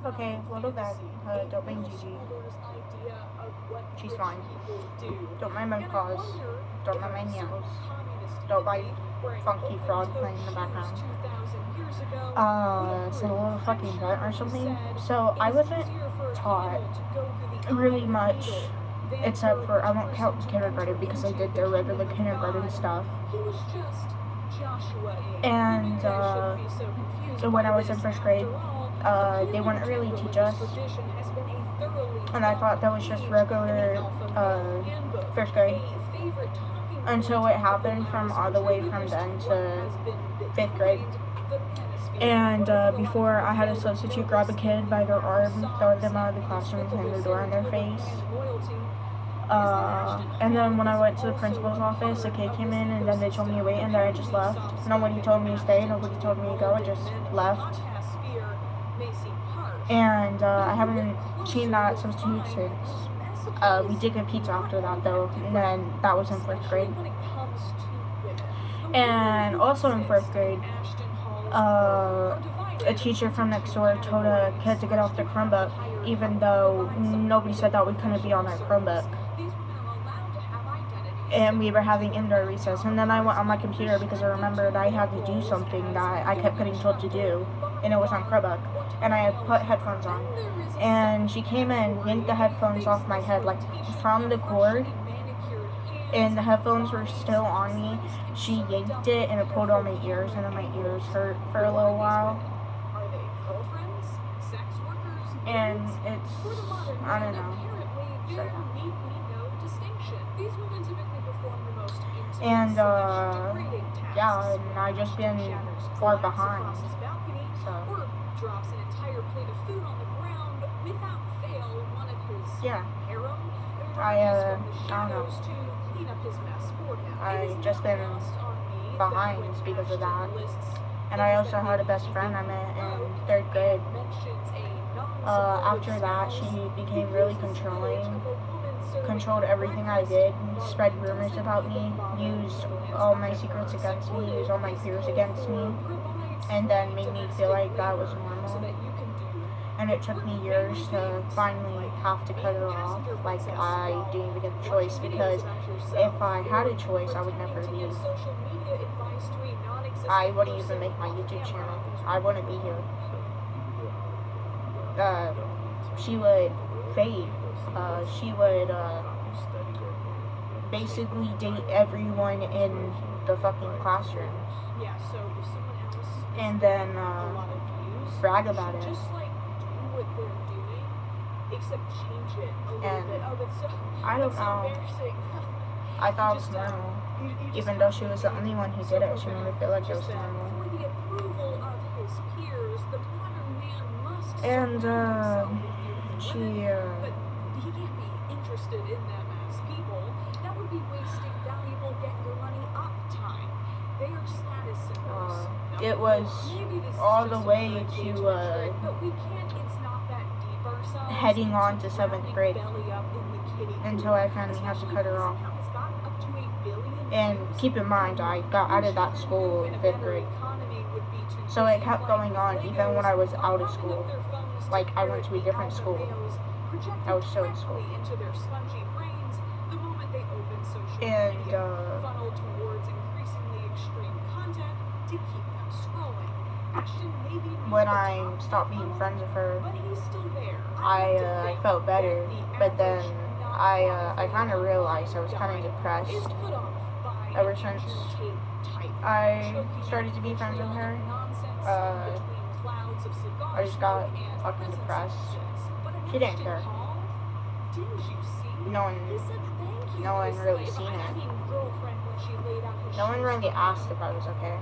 Okay, little vet. Don't mind Gigi. She's fine. Don't mind my paws. Don't mind my nails. Don't mind funky frog playing in the background. So a little fucking vet or something. So I wasn't taught really much, except for I won't count kindergarten because I did their regular kindergarten stuff. And when I was in first grade, they wouldn't really teach us, and I thought that was just regular first grade until it happened from all the way from then to 5th grade. And before, I had a substitute grab a kid by their arm, throw them out of the classroom, and slam the door in their face. And then when I went to the principal's office, a kid came in, and then they told me to wait, and then I just left. Nobody told me to stay, nobody told me to go, I just left. And I haven't seen that substitute since. We did get pizza after that, though, and then that was in 4th grade. And also in 4th grade, a teacher from next door told a kid to get off their Chromebook, even though nobody said that we couldn't be on our Chromebook. And we were having indoor recess, and then I went on my computer because I remembered I had to do something that I kept getting told to do, and it was on Chromebook, and I had put headphones on. And she came in, yanked the headphones off my head, like from the cord, and the headphones were still on me. She yanked it, and it pulled on my ears, and then my ears hurt for a little while. And it's, I don't know. So, and yeah, and I just been far behind. So yeah, I don't know. I just been behind because of that. And I also had a best friend I met in 3rd grade. After that, she became really controlled everything I did, spread rumors about me, used all my secrets against me, used all my fears against me, and then made me feel like that was normal. And it took me years to finally have to cut her off. Like, I didn't even get a choice, because if I had a choice, I would never leave. I wouldn't even make my YouTube channel. I wouldn't be here. She would fade. She would basically date everyone in the fucking classroom, and then brag about it. And I don't know. I thought it was normal, even though she was the only one who did it. She made me feel like it was normal. And she in them as people, that would be wasting valuable get your money up time. They are status symbols. It was all the way to heading on to 7th grade until I finally had to cut her off. And keep in mind, I got out of that school in 5th grade. So it kept going on even when I was out of school. Like, I went to a different school. I was still in school. And when I stopped being friends with her, I felt better. But then I kind of realized I was kind of depressed ever since I started to be friends with her. I just got fucking depressed. She didn't care. No one really seen it. No one really asked if I was okay.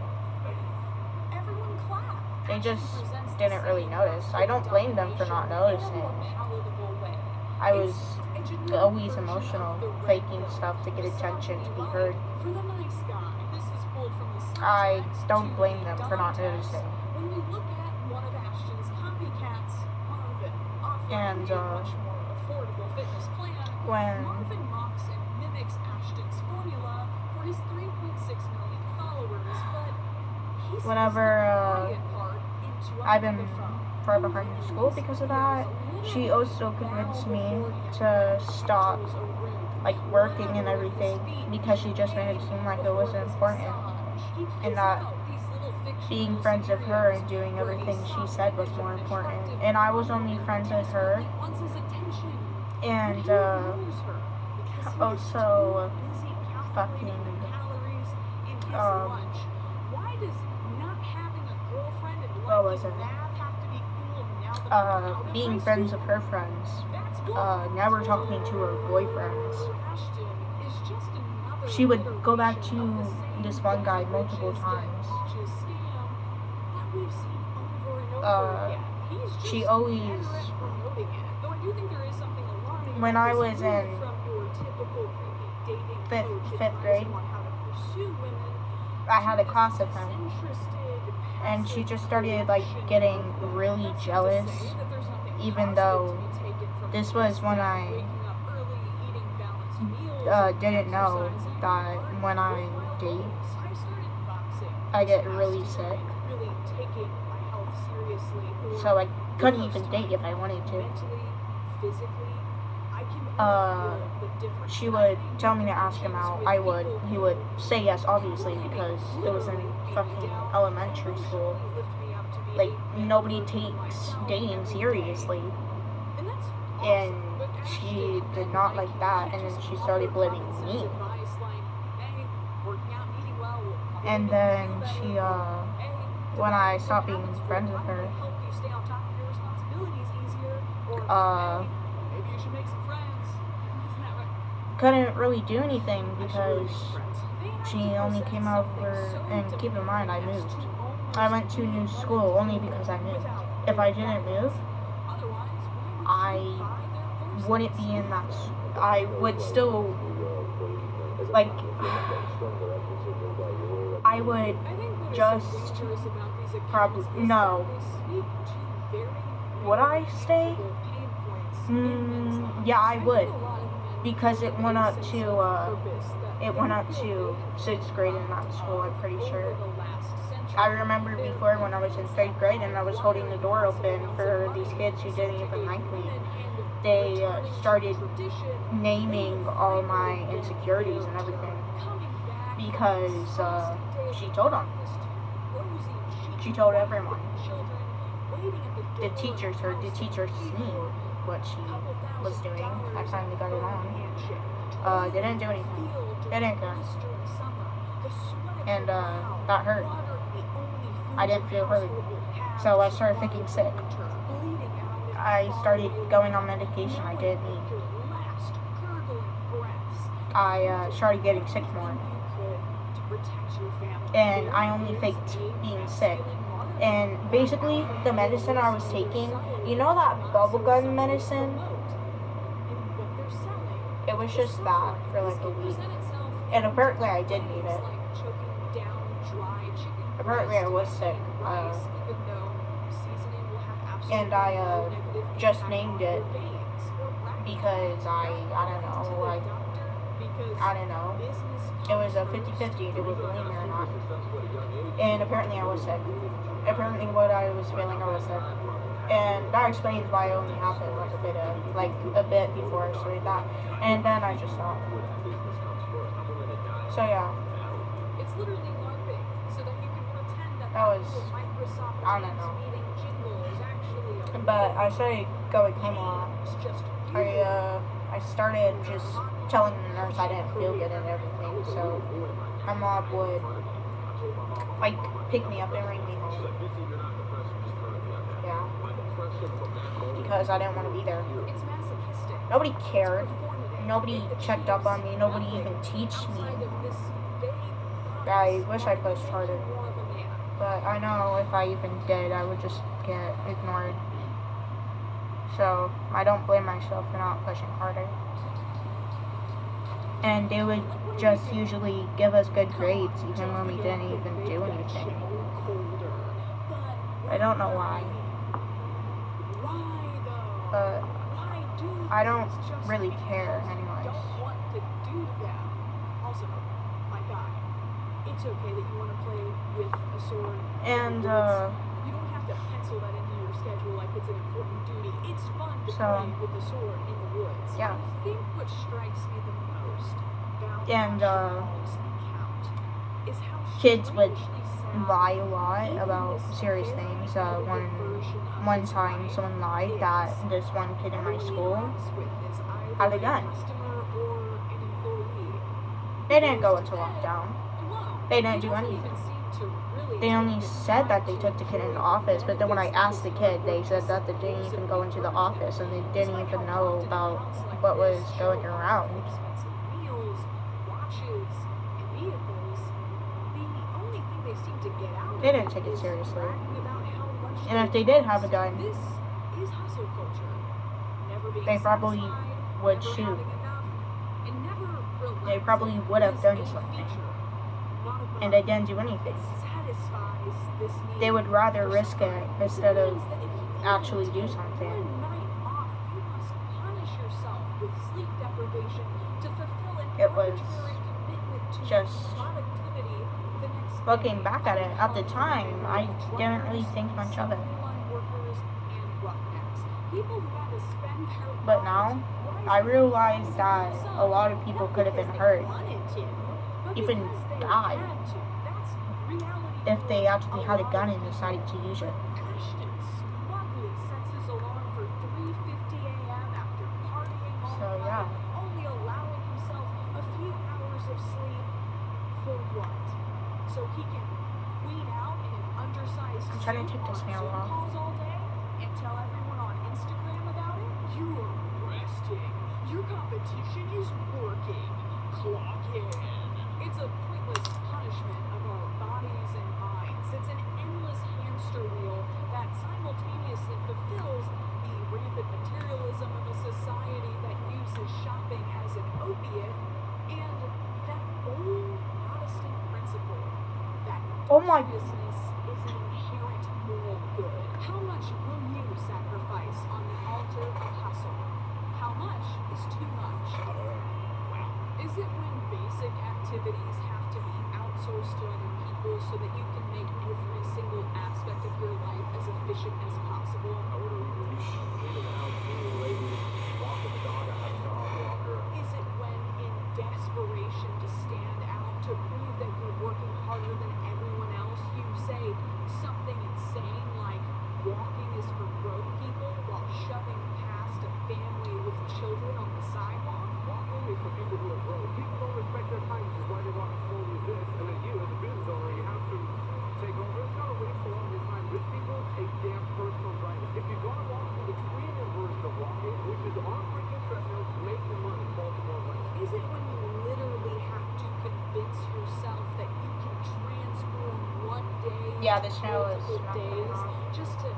They just didn't really notice. I don't blame them for not noticing. I was always emotional, faking stuff to get attention, to be heard. I don't blame them for not noticing. And when whenever I've been far behind in school because of that. She also convinced me to stop, like, working and everything because she just made it seem like it wasn't important, and that being friends with her and doing everything she said was more important. And I was only friends with her, and also fucking what was it? Being friends with her friends. Never talking to her boyfriends. She would go back to this one guy multiple times. She always, when I was in fifth grade, I had a class with him, and she just started, like, getting really jealous, even though this was when I didn't know that when I date, I get really sick. So I couldn't even date if I wanted to. She would tell me to ask him out. I would. He would say yes, obviously, because it was in fucking elementary school. Like, nobody takes dating seriously. And she did not like that, and then she started blaming me. And then she, when I stopped being friends with her, couldn't really do anything because she only came over, and keep in mind, I moved. I went to a new school only because I moved. If I didn't move, I wouldn't be in that, I would still, like, I would just probably, no. Would I stay? Yeah, I would. Because it went up to 6th grade in that school, I'm pretty sure. I remember before when I was in 3rd grade and I was holding the door open for these kids who didn't even like me. They started naming all my insecurities and everything because she told them. She told everyone. The teachers heard. The teachers seen what she was doing. I finally got it on. They didn't do anything. They didn't care. And that hurt. I didn't feel hurt. So I started thinking sick. I started going on medication I didn't need. I started getting sick more. And I only faked being sick. And basically, the medicine I was taking, you know that bubblegum medicine? It was just that for like a week. And apparently I did need it. Apparently I was sick. And I just named it because I don't know. It was a 50-50 to believe me or not. And apparently I was sick. Apparently what I was feeling, I was sick. And that explains why it only happened a bit before I started that. And then I just stopped. So yeah. That was, I don't know. But I started going home a lot. I started just telling the nurse I didn't feel good and everything, so my mom would, like, pick me up and bring me home. Yeah. Because I didn't want to be there. Nobody cared. Nobody checked up on me. Nobody even teached me. I wish I pushed harder. But I know if I even did, I would just get ignored. So I don't blame myself for not pushing harder. And they would just usually give us good grades even when we didn't even do anything. I don't know why. But I don't really care anyways. And So, yeah. And, kids would lie a lot about serious things. One time someone lied that this one kid in my school had a gun. They didn't go into lockdown. They didn't do anything. They only said that they took the kid in the office, but then when I asked the kid, they said that they didn't even go into the office and they didn't even know about what was going around. They didn't take it seriously. And if they did have a gun, they probably would shoot. They probably would have done something. And they didn't do anything. They would rather risk it instead of actually do something. It was just, looking back at it, at the time, I didn't really think much of it. But now, I realize that a lot of people could have been hurt, even died, if they actually had a gun and decided to use it. So, yeah. I'm trying to take this nail off. Your competition is working. Clock in. It's a pointless punishment of our bodies and minds. It's an endless hamster wheel that simultaneously fulfills the rampant materialism of a society that uses shopping as an opiate and that old Protestant principle that business is an inherent moral good. How much will you sacrifice on the altar of hustle? How much is too much? Well, is it when basic activities have to be outsourced to other people so that you can make every single aspect of your life as efficient as possible? Is it when, in desperation to stand out, to prove that you're working harder than everyone else, you say something insane like walking is for broke people while shoving past a family with children on the sidewalk? Walking is for people who are broke. People don't respect their time, which is why they want to slow you this. And then you, as a business owner, you have to take over. It's not a waste a lot of your time. Rich people take damn personal drivers. If you're going to walk through the premium version of walking, which is on freaking treadmills, make your money, Baltimore way. Is it when you literally have to convince yourself that you can transform one day Yeah, the snow is multiple days just to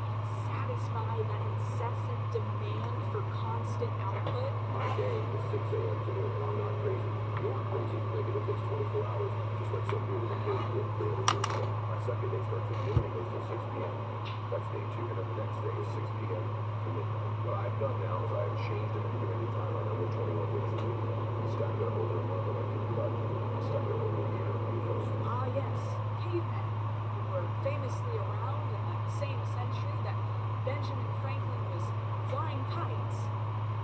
satisfy that incessant demand for constant output? My day is 6 a.m. to noon, and I'm not crazy. You're crazy. Maybe it takes 24 hours, just like some people with kids doing 300 years ago. My second day starts at noon and goes till 6 p.m. That's day 2, and then the next day is 6 p.m. to midnight. What I've done now is I've changed it into any time. I know 21 days a week. Stack it up over a month, and I think about stack it up over a year. Ah, yes, cavemen, who were famously around in that same century that Benjamin Franklin was flying kites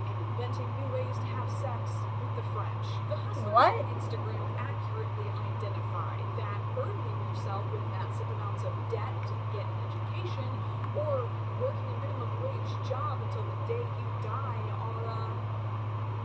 and inventing new ways to have sex with the French. The hustlers What? on Instagram accurately identify that burdening yourself with massive amounts of debt to get an education or working a minimum wage job until the day you die are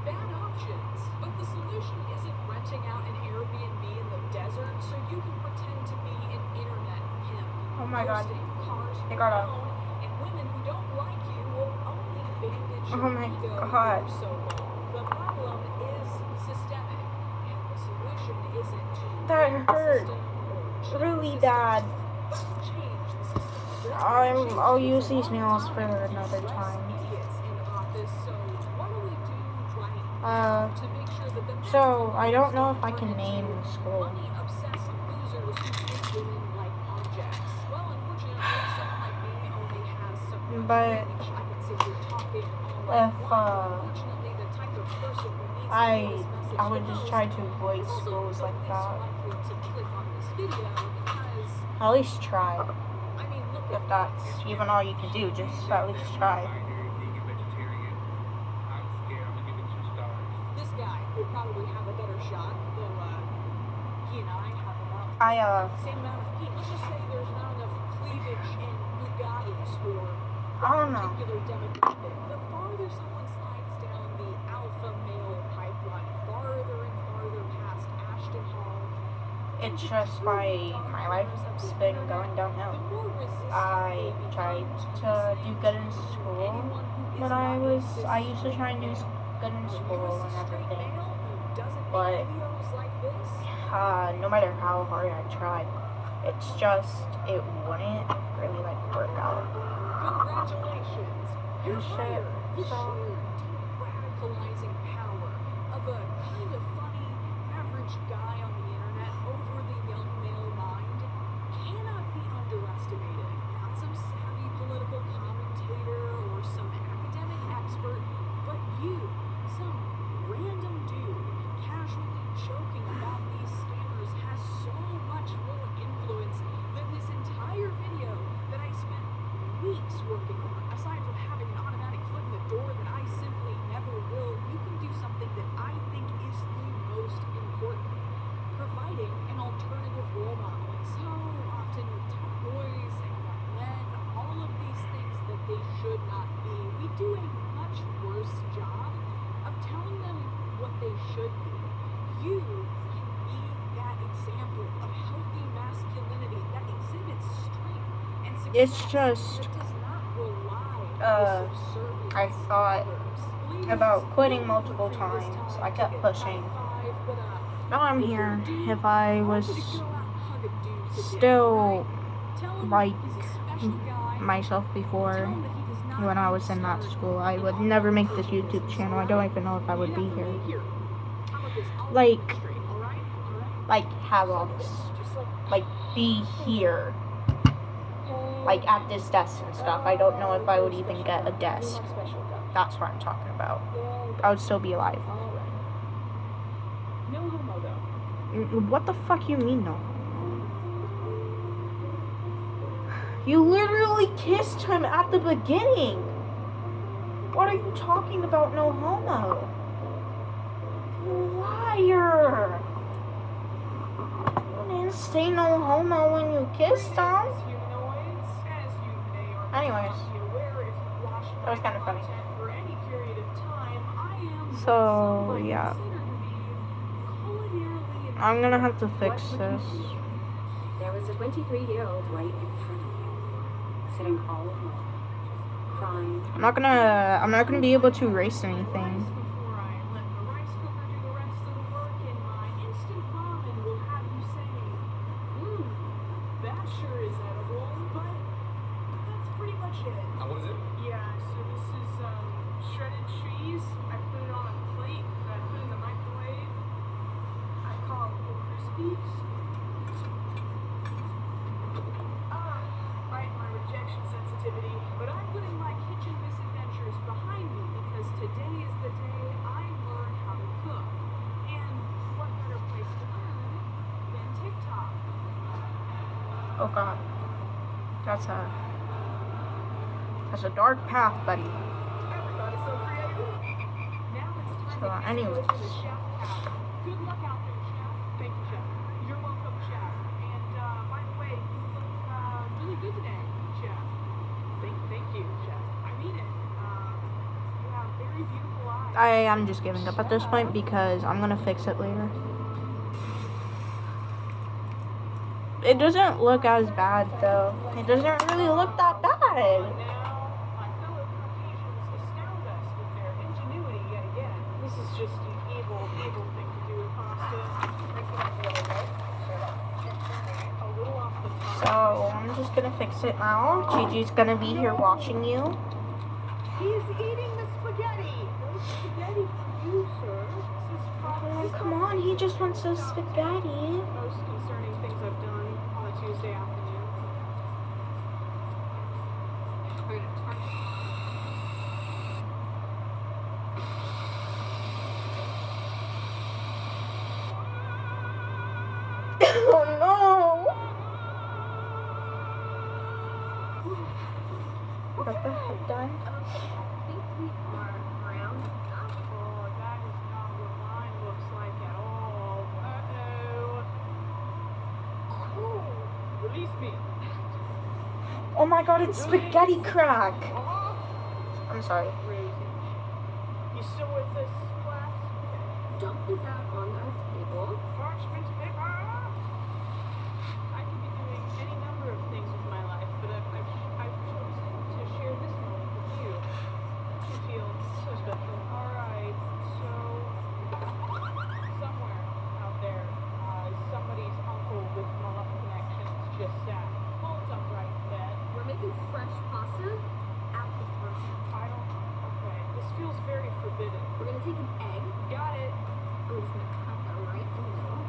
bad options. But the solution isn't renting out an Airbnb in the desert so you can pretend to be an internet pimp. Oh my god. Posting cars They you got off. own, and women who don't like you will only bandage Oh your my ego god. for so long. The problem is systemic, and the solution isn't to That break the hurt. system or change Really the system, bad. but change the system. I'll use these nails for another time. Idiots in office, so what do we do right to make sure that the So I don't know if I can name the school. money-obsessed losers who treat women like objects? Well, unfortunately, someone like me only has some But range. I can sit here talking all if, I want. Unfortunately, the type of person who needs to I hear this message I would the just most try to avoid is also schools like the least that. likely to click on this video because, At least try. I mean, look If that's even all you can do, just at least try. This guy would probably have a better shot, though he and I have about same amount of heat. Let's just say there's not enough cleavage in Bugattis for I don't know. particular demographic. The farther someone slides down the alpha male pipeline, farther and farther past Ashton Hall, It's just my life's been going downhill. the more resistant I they tried become to do good in anyone school who is when not I used to try and do good in school and everything. But no matter how hard I tried, it's just it wouldn't really like work out. Congratulations! You're Shit. hired. The So- sheer de-radicalizing power of a kind of funny, average guy on the internet over the young male mind cannot be underestimated. Not some savvy political commentator or some academic expert, but you, some random dude, casually joking about these scammers has so much more influence than this entire video that I spent weeks working on. Aside from having an automatic foot in the door that I simply never will, you can do something that I think is the most important. Providing an alternative role model. So often we tell boys and young men all of these things that they should not be. We do a much worse job of telling them what they should be. You can be that example of healthy masculinity that exhibits strength and success. It's just, that does not rely uh, on subservience I thought to others. about Ladies, quitting feel multiple free this times. time I to kept get pushing. high five, but, Now I'm if you're here. a dude, If I I was want you to go out and hug a dude today, still alright? Tell him like he's a special guy. myself Tell before him that he does not when I was in that school, I would never make this YouTube channel. I don't even know if I would be here. Like, have all this, like, be here, like, at this desk and stuff. I don't know if I would even get a desk. That's what I'm talking about. I would still be alive. No homo though. What the fuck you mean, no? You literally kissed him at the beginning. What are you talking about, no homo? Liar. You didn't say no homo when you kissed him. Anyways, that was kind of funny. So, yeah. I'm gonna have to fix this. There was a 23-year-old right in front of you, sitting all alone, crying. I'm not gonna be able to erase anything. That sure is edible, but that's pretty much it. What is it? Yeah, so this is shredded cheese. I put it on a plate that I put in the microwave. I call it little Crispies. Right, my rejection sensitivity. But I'm putting my kitchen misadventures behind me because today is the day I learn how to cook. And what better place to learn than TikTok? Oh god. That's a dark path, buddy. Everybody's so creative. Now it's time So, to get anyways. to the chef house. Good luck out there, chef. Thank you, chef. You're welcome, chef. And by the way, you look really good today, chef. Thank you, chef. I mean it. You have very beautiful eyes. I am just giving up at this point because I'm gonna fix it later. It doesn't look as bad though. It doesn't really look that bad. Now, my fellow Caucasians astound us with their ingenuity yet again. This is just an evil thing to do with pasta. A little off the top. So I'm just gonna fix it now. Gigi's gonna be here watching you. He's eating the spaghetti. No spaghetti for you, sir. This is probably Oh, come on, he just wants the spaghetti. most concerning things I've done on a Tuesday afternoon. Oh no! Got the head done. I think we are round enough. Oh, that is not what mine looks like at all. Uh-oh. Cool. Release me. Oh my god, it's spaghetti crack. I'm sorry. Rosie. You still with this class? Don't put that on our table. Parchment paper. I could be doing any number of things with my life, but I've chosen to share this moment with you. You feel so special. Alright, so somewhere out there, somebody's uncle with mama connections just sat bolt upright in bed. We're making fresh pasta at the grocery. Okay, this feels very forbidden. We're gonna take an egg. Got it. We're just gonna cut that right in the middle.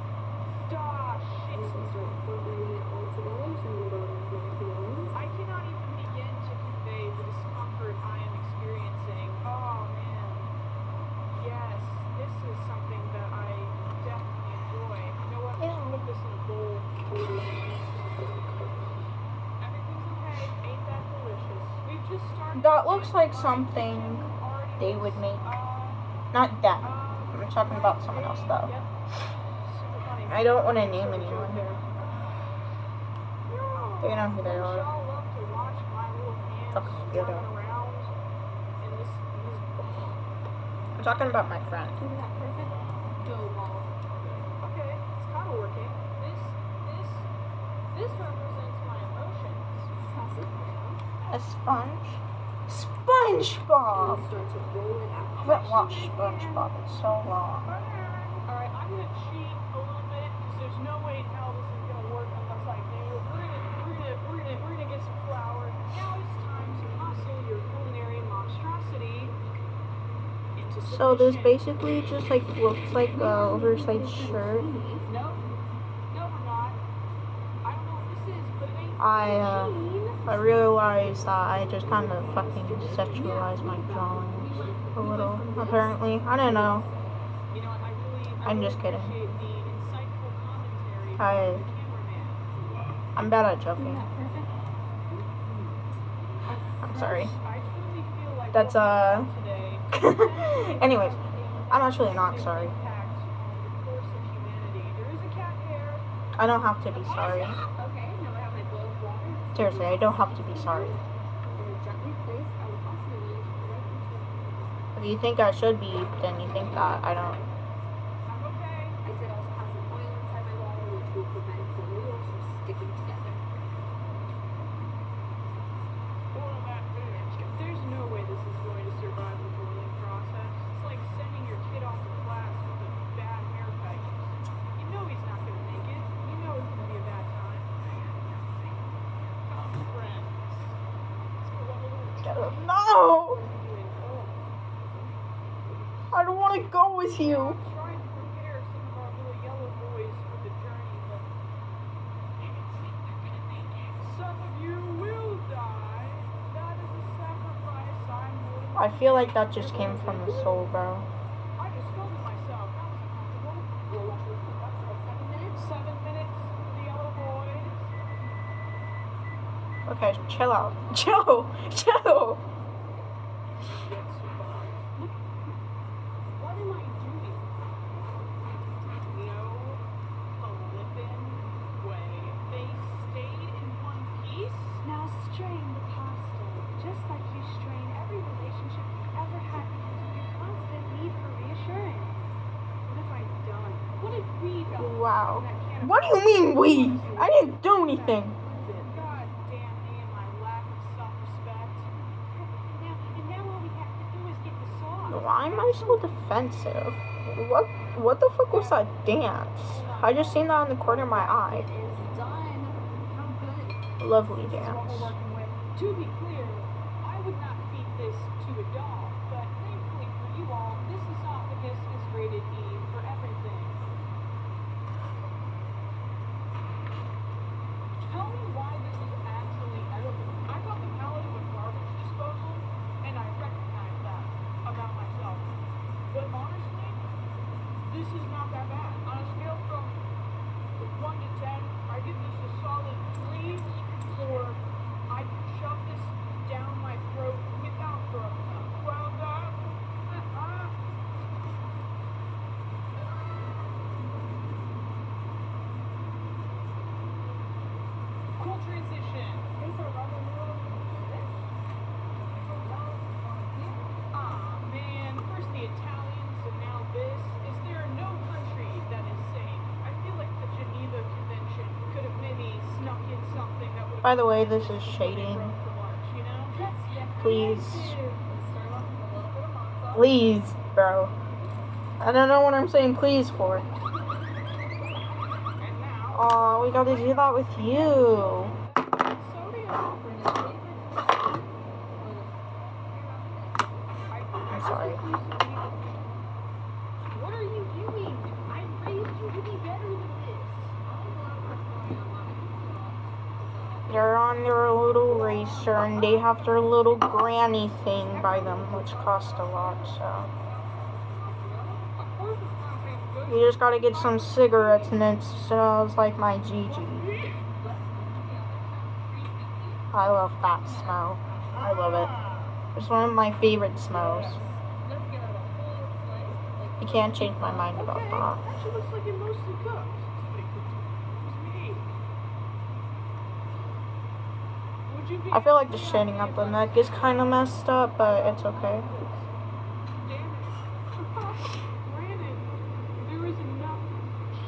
Stop, shit. And just start incorporating it all together. So I'm gonna go with mashed onions. I cannot even begin to convey the discomfort I am experiencing. Oh man. Yes, this is something that I definitely enjoy. You know what? Let's put this in a bowl. Everything's okay. Ain't that delicious? We've just started. That looks like something they would make. Not that. I'm talking about someone else though. Yep. Super funny. I don't want to name Joke anyone. there. They know who they Don't are. y'all love to watch my little hands Fucking running weirdo. around in this I'm talking about my friend. Isn't that perfect? Dough ball. okay, it's kind of working. This represents my emotions. Toss it down. A sponge? SpongeBob! And start to roll it out. I haven't watched SpongeBob in so long. Alright, I'm gonna cheat a little bit because there's no way in hell this is gonna work unless I do. We're gonna get some flour. Now it's time to muscle your culinary monstrosity into submission. So this basically just like looks like a oversized shirt. No, we're not. I don't know what this is, but it ain't I realized that I just kind of fucking sexualized my drawings a little, apparently. I don't know. You know, I I'm really just kidding. appreciate the insightful commentary I- from the cameraman. I'm bad at Isn't joking. that perfect? I'm sorry. I truly feel like That's, what we did today Anyways, I'm actually not sorry. impact on the course of humanity. There is a cat hair. I don't have to be sorry. Okay, now I have my bowl of water. Seriously, I don't have to be sorry. I'm gonna gently place our pasta leaves right into it. If you think I should be, then you think that I don't. I'm okay. I did also have some oil inside my water, which will prevent the noodles from sticking together. Oil that bitch. There's no way this is going to survive the boiling process. It's like sending your kid off to class with a bad haircut. You know he's not going to make it. You know it's going to be a bad time. Come, friends. Let's go have a little No! doing. Oh. I don't want to go with you. I'm trying to prepare some of our little yellow boys for the journey, but some of you will die. That is a sacrifice I'm willing to I feel like that just came from the soul, bro. I just scolded myself. That was uncomfortable. We'll watch this for about 7 minutes. 7 minutes for the yellow boys. Okay, chill out. Chill! Chill! Yet survive. What am I doing? No flippin' way. They stayed in one piece? Now strain the pasta, just like you strain every relationship you've ever had because of your constant need for reassurance. What have I done? What have we done? Wow. That can't What do you mean we? I didn't do anything. God damn me and my lack of self-respect. And now all we have to do is get the sauce. Why am I so defensive? What the fuck was that dance? I just seen that in the corner of my eye. It is done. How good. Lovely This is what dance. we're working with. To be clear, I would not feed this to a dog, but thankfully for you all, this esophagus is rated E for everything. Tell me why this is actually edible. I got the palate of a garbage disposal, and I recognize that about myself. But honestly, this is not that bad. On a scale from 1 to 10, I give this a solid 3 for I shoved this down my By the way, this is shading. Please. Please, bro. I don't know what I'm saying please for. Aw, we gotta do that with you. I'm sorry. What are you doing? I raised you to be better than this. They're on their little racer and they have their little granny thing by them, which costs a lot, so. You just gotta get some cigarettes and it smells like my GG. I love that smell. I love it. It's one of my favorite smells. You can't change my mind about that. Actually looks like it mostly cooked. Would you be I feel like the shading up the neck is kind of messed up, but it's okay. Brandon, there is enough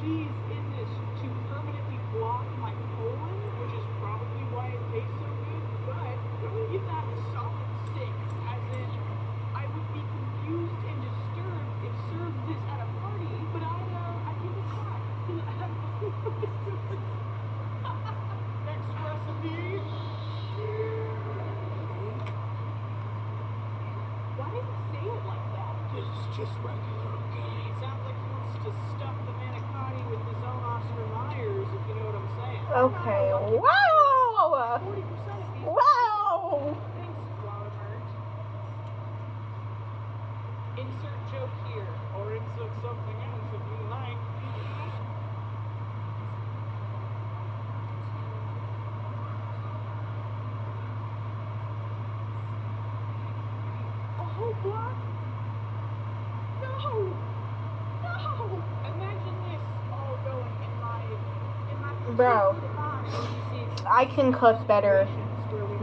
cheese in this to permanently block my colon, which is probably why it tastes so good, but I would give that a solid 6, as in, I would be confused and disturbed if served this at a party, but I'd give it 5. Next recipe. Why did he say it like that? This is just regular, okay? It sounds like he wants to stuff the manicotti with his own Oscar Myers, if you know what I'm saying. Okay, wow! 40% of these. Wow! Thanks, Robert. Insert joke here, or insert something else if you like. A whole block? No! No! Imagine this all going in my Bro. box. You see I can cook better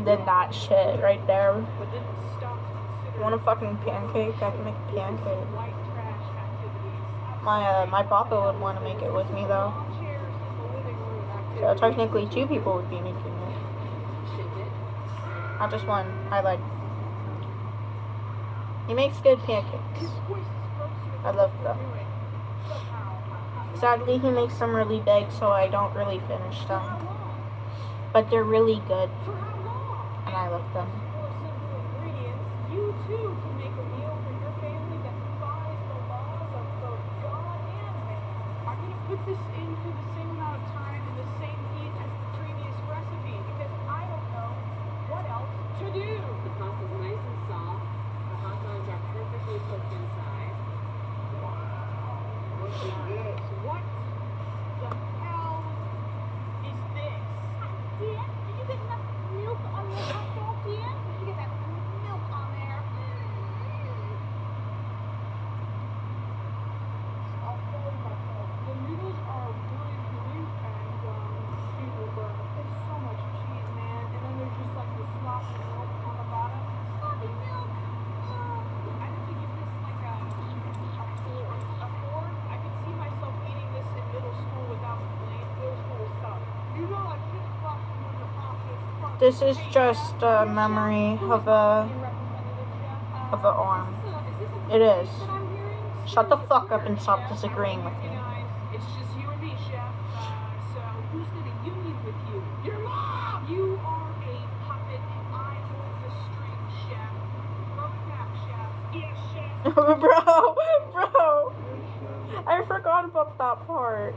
than that shit right there. but didn't stop to consider Want a fucking pancake? I can make a pancake. white trash activities. My papa would want to make it with me though. Chairs in the living room So activities. technically 2 people would be making it. Not just one. I like. He makes good pancakes. I love them. Sadly, he makes them really big, so I don't really finish them. But they're really good, For how long? and I love them. For simple ingredients, you too can make a meal for your family that defies the laws of both God and man. I'm gonna put this into the same amount of time and the same heat as the previous recipe because I don't know what else to do. The pasta's nice and soft. The hot dogs are perfectly cooked inside. What the hell is this? Dear, did you get enough milk on your hot dog, dear? Did you get that milk on there? The noodles are really gooey and super burnt. There's so much cheese, man. And then there's just like the sloppy milk on the bottom. Sloppy milk. I have to give this like a 4. A 4? I could see myself eating this in middle school without complaint. Middle school stuff. You know, I just watched the pasta. This is just a memory of a arm. It is. Shut the fuck up and stop disagreeing with me. It's just you and me, chef. So who's gonna union with you? Your mom! You are a puppet and I hold the strings, chef. Throw it back, chef. Yes, chef. Bro! I forgot about that part.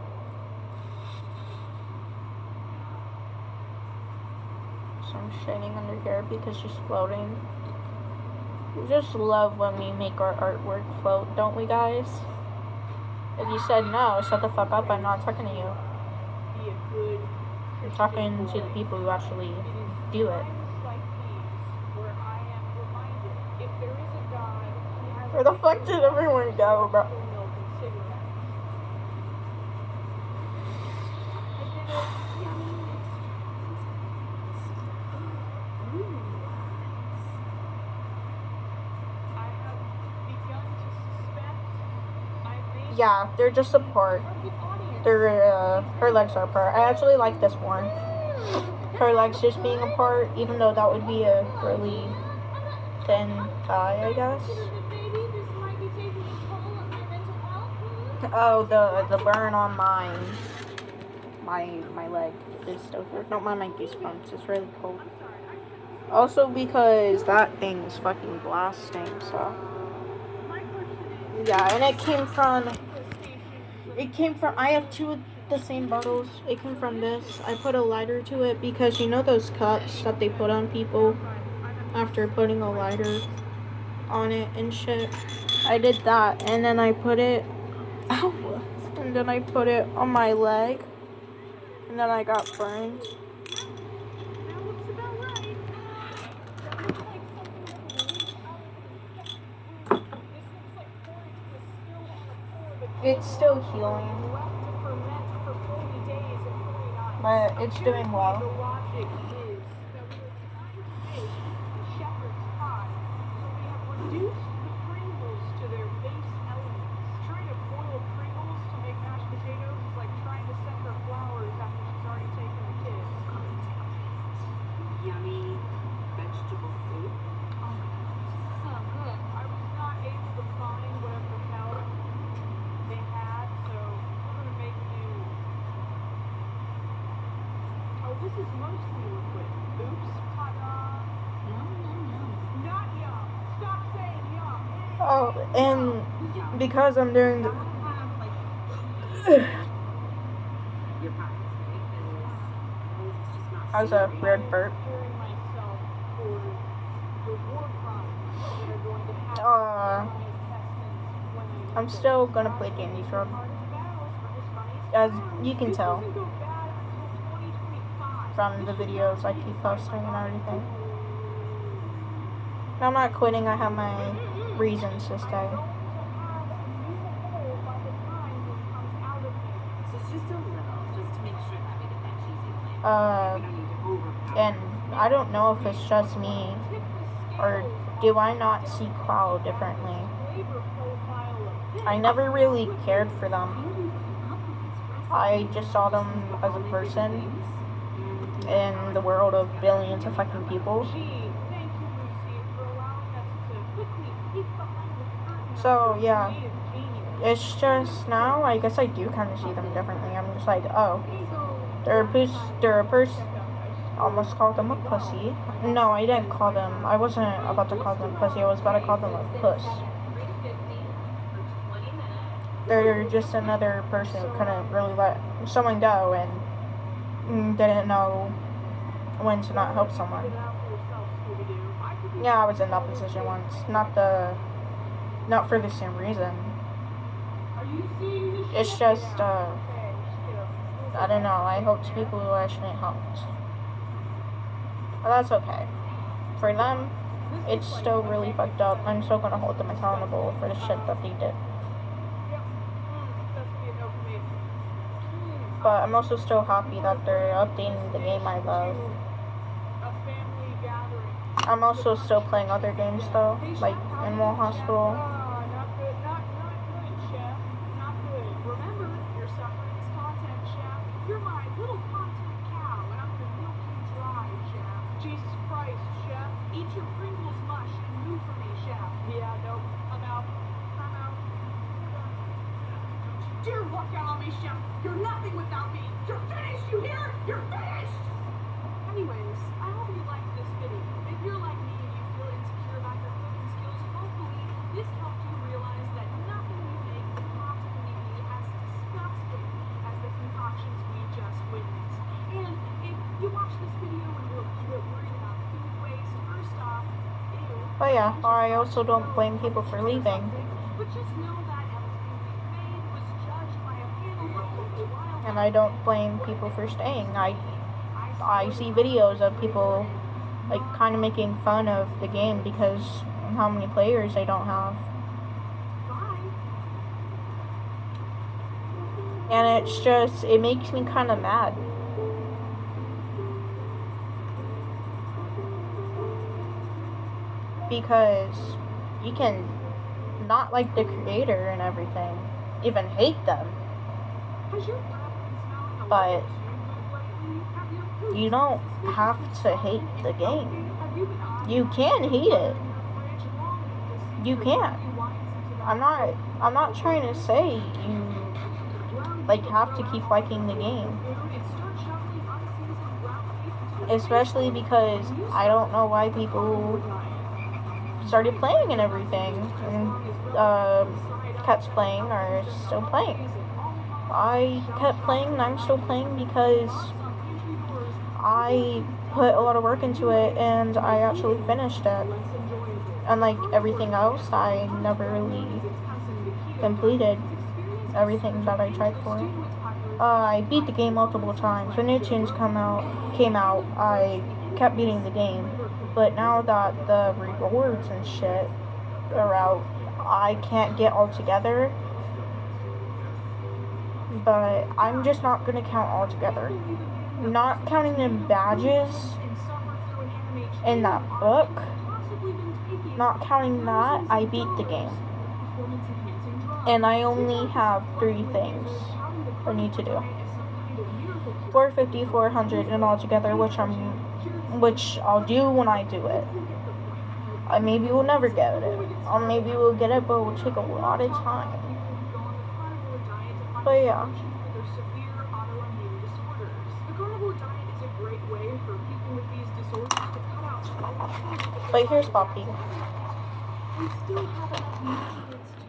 So I'm shading under here because she's floating. We just love when we make our artwork float, don't we, guys? If you said no, shut the fuck up. I'm not talking to you. Be a good I'm talking to the people who actually do it. times like these where I am reminded if there is a God, he has Where the fuck did everyone go, bro? milk and cigarettes. I did it. Yummy. I have begun to suspect I may Yeah, they're just a part. target audience. Her legs are apart. I actually like this one. her legs just being apart, even though that would be a really thin thigh, I guess. Oh, the burn on my leg is still here. Don't mind my goosebumps. It's really cold. Also because that thing is fucking blasting. So yeah, and it came from. I have two of the same bottles. It came from this. I put a lighter to it because you know those cups that they put on people after putting a lighter on it and shit. I did that, and then I put it. Ow! And then I put it on my leg, and then I got burned. It's still healing, but it's doing well. Yummy vegetable soup. This is mostly liquid. Oops, ta-da. Yum, yum, yum. Not yum. Stop saying yum. Oh, and Yum. because I'm doing the. That would have, like, your pies, right? It's just not That was a savory. weird burp. Preparing myself for the war crimes that are going to happen Uh, on intestines when they I'm still gonna play Dandy's Road, as you can tell from the videos I keep posting and everything. I'm not quitting. I have my reasons to stay. So it's just a little, just to make sure that we get that cheesy flavor. We Uh, don't need to overpower. and I don't know if it's just me, or do I not see Cloud differently? I never really cared for them. I just saw them as a person in the world of billions of fucking people. So yeah, it's just now I guess I do kind of see them differently. I'm just like, oh, they're a person. Almost called them a pussy. No, I didn't call them. I wasn't about to call them pussy. I was about to call them a puss. They're just another person who couldn't really let someone go and didn't know when to not help someone. Yeah, I was in that position once. Not for the same reason. It's just, I don't know. I helped people who I shouldn't help. But that's okay. For them, it's still really fucked up. I'm still gonna hold them accountable for the shit that they did. But I'm also still happy that they're updating the game I love. I'm also still playing other games though, like Animal Hospital. Not good, chef. Not good. Remember, you're suffering this content, chef. You're my little content cow, and I'm gonna milk you dry, chef. Jesus Christ, chef. Eat your Pringles mush and move for me, chef. Yeah, nope. I'm out. Dear, walk out on me, chef. You're nothing without me. You're finished, you hear? You're finished! Anyways, I hope you liked this video. If you're like me and you feel insecure about your cooking skills, hopefully this helped you realize that nothing we make can possibly be as disgusting as the concoctions we just witnessed. And if you watch this video and you're worried about food waste, first off, ew. But yeah, I also don't blame people for leaving. But just know that everything we made was judged by a panel of local wildlife. And I don't blame people for staying. I see videos of people like kind of making fun of the game because how many players they don't have. And it's just, it makes me kind of mad. Because you can not like the creator and everything, even hate them. Has your breath been smelling a But little too good lately? Have your You don't have to hate the game. You can hate it. You can. I'm not trying to say you like have to keep liking the game. Especially because I don't know why people started playing and everything, and kept playing or still playing. I kept playing and I'm still playing because I put a lot of work into it and I actually finished it. Unlike everything else, I never really completed everything that I tried for. I beat the game multiple times. When new tunes came out, I kept beating the game. But now that the rewards and shit are out, I can't get all together. But I'm just not gonna count all together. Not counting the badges in that book, not counting that, I beat the game. And I only have 3 things I need to do. 450, 400, and all together, which I'll do when I do it. Maybe we'll never get it, or maybe we'll get it, but it will take a lot of time. But yeah. But here's Poppy. We still have enough nutrients